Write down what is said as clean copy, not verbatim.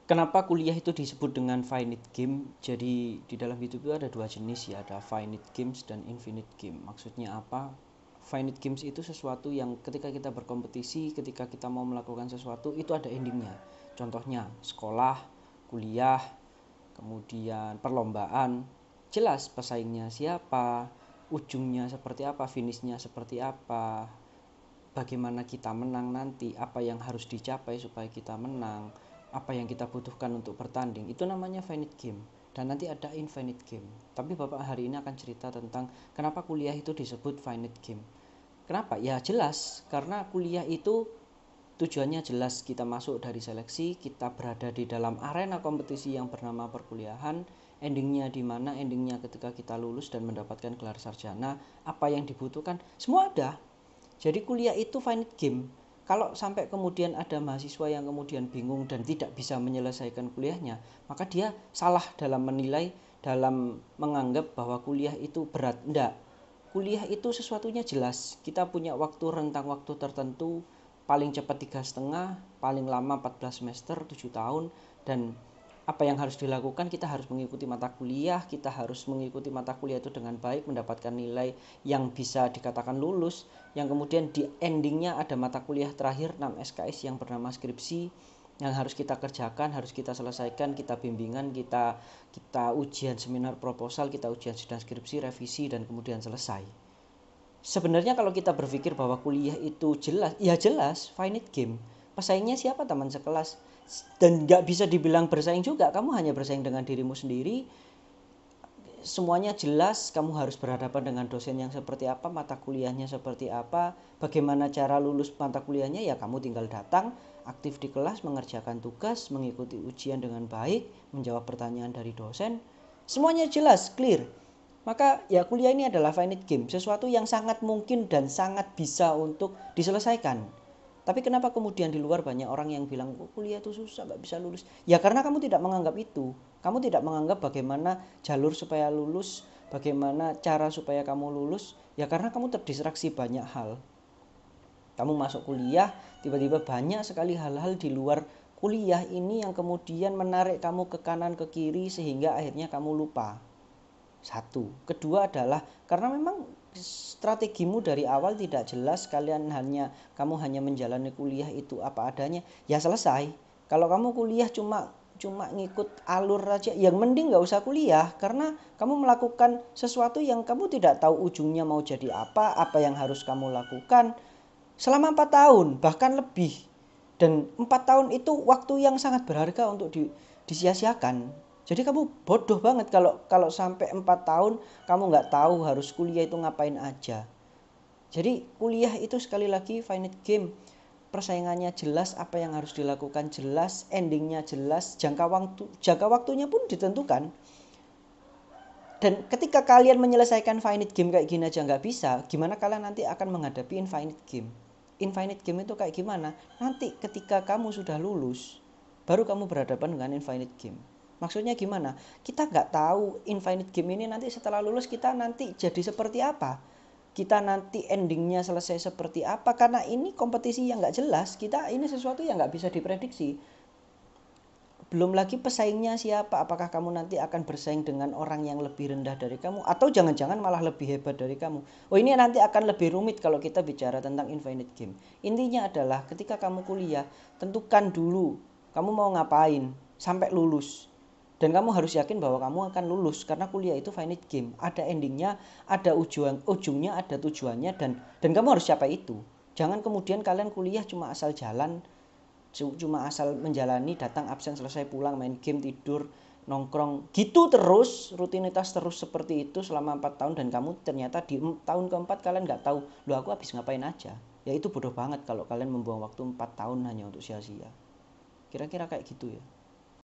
Kenapa kuliah itu disebut dengan finite game? Jadi di dalam YouTube itu ada dua jenis ya, ada finite games dan infinite game. Maksudnya apa? Finite games itu sesuatu yang ketika kita berkompetisi, ketika kita mau melakukan sesuatu itu ada endingnya. Contohnya sekolah, kuliah, kemudian perlombaan. Jelas pesaingnya siapa, ujungnya seperti apa, finishnya seperti apa, bagaimana kita menang nanti, apa yang harus dicapai supaya kita menang, apa yang kita butuhkan untuk bertanding, itu namanya finite game. Dan nanti ada infinite game. Tapi Bapak hari ini akan cerita tentang kenapa kuliah itu disebut finite game. Kenapa? Ya jelas, karena kuliah itu tujuannya jelas, kita masuk dari seleksi, kita berada di dalam arena kompetisi yang bernama perkuliahan. Endingnya di mana? Endingnya ketika kita lulus dan mendapatkan gelar sarjana, apa yang dibutuhkan, semua ada. Jadi kuliah itu finite game. Kalau sampai kemudian ada mahasiswa yang kemudian bingung dan tidak bisa menyelesaikan kuliahnya, maka dia salah dalam menilai, dalam menganggap bahwa kuliah itu berat. Enggak. Kuliah itu sesuatunya jelas. Kita punya waktu, rentang waktu tertentu, paling cepat 3,5, paling lama 14 semester, 7 tahun, dan apa yang harus dilakukan, kita harus mengikuti mata kuliah, kita harus mengikuti mata kuliah itu dengan baik, mendapatkan nilai yang bisa dikatakan lulus, yang kemudian di endingnya ada mata kuliah terakhir 6 SKS yang bernama skripsi, yang harus kita kerjakan, harus kita selesaikan, kita bimbingan, kita ujian seminar proposal, kita ujian sidang skripsi, revisi, dan kemudian selesai. Sebenarnya kalau kita berpikir bahwa kuliah itu jelas, ya jelas, finite game. Pesaingnya siapa? Teman sekelas. Dan nggak bisa dibilang bersaing juga, kamu hanya bersaing dengan dirimu sendiri. Semuanya jelas, kamu harus berhadapan dengan dosen yang seperti apa, mata kuliahnya seperti apa, bagaimana cara lulus mata kuliahnya, ya kamu tinggal datang, aktif di kelas, mengerjakan tugas, mengikuti ujian dengan baik, menjawab pertanyaan dari dosen. Semuanya jelas, clear. Maka ya kuliah ini adalah finite game, sesuatu yang sangat mungkin dan sangat bisa untuk diselesaikan. Tapi kenapa kemudian di luar banyak orang yang bilang kuliah itu susah, gak bisa lulus? Ya karena kamu tidak menganggap itu. Kamu tidak menganggap bagaimana jalur supaya lulus, bagaimana cara supaya kamu lulus. Ya karena kamu terdistraksi banyak hal. Kamu masuk kuliah, tiba-tiba banyak sekali hal-hal di luar kuliah ini yang kemudian menarik kamu ke kanan ke kiri sehingga akhirnya kamu lupa. Satu. Kedua adalah karena memang strategimu dari awal tidak jelas, kamu hanya menjalani kuliah itu apa adanya, ya selesai. Kalau kamu kuliah cuma ngikut alur aja, yang mending nggak usah kuliah karena kamu melakukan sesuatu yang kamu tidak tahu ujungnya mau jadi apa yang harus kamu lakukan selama 4 tahun bahkan lebih. Dan 4 tahun itu waktu yang sangat berharga untuk disia-siakan. Jadi kamu bodoh banget kalau sampai 4 tahun kamu nggak tahu harus kuliah itu ngapain aja. Jadi kuliah itu sekali lagi finite game. Persaingannya jelas, apa yang harus dilakukan jelas, endingnya jelas, jangka waktunya pun ditentukan. Dan ketika kalian menyelesaikan finite game kayak gini aja nggak bisa, gimana kalian nanti akan menghadapi infinite game? Infinite game itu kayak gimana? Nanti ketika kamu sudah lulus, baru kamu berhadapan dengan infinite game. Maksudnya gimana? Kita nggak tahu infinite game ini nanti setelah lulus kita nanti jadi seperti apa. Kita nanti endingnya selesai seperti apa. Karena ini kompetisi yang nggak jelas. Ini sesuatu yang nggak bisa diprediksi. Belum lagi pesaingnya siapa, apakah kamu nanti akan bersaing dengan orang yang lebih rendah dari kamu, atau jangan-jangan malah lebih hebat dari kamu. Oh, ini nanti akan lebih rumit kalau kita bicara tentang infinite game. Intinya adalah ketika kamu kuliah, tentukan dulu kamu mau ngapain sampai lulus. Dan kamu harus yakin bahwa kamu akan lulus, karena kuliah itu finite game. Ada endingnya, ada ujungnya, ada tujuannya, dan kamu harus capai itu. Jangan kemudian kalian kuliah cuma asal jalan, cuma asal menjalani, datang absen selesai pulang, main game, tidur, nongkrong gitu terus, rutinitas terus seperti itu selama 4 tahun, dan kamu ternyata di tahun keempat kalian nggak tahu loh aku habis ngapain aja. Ya itu bodoh banget kalau kalian membuang waktu 4 tahun hanya untuk sia-sia. Kira-kira kayak gitu ya.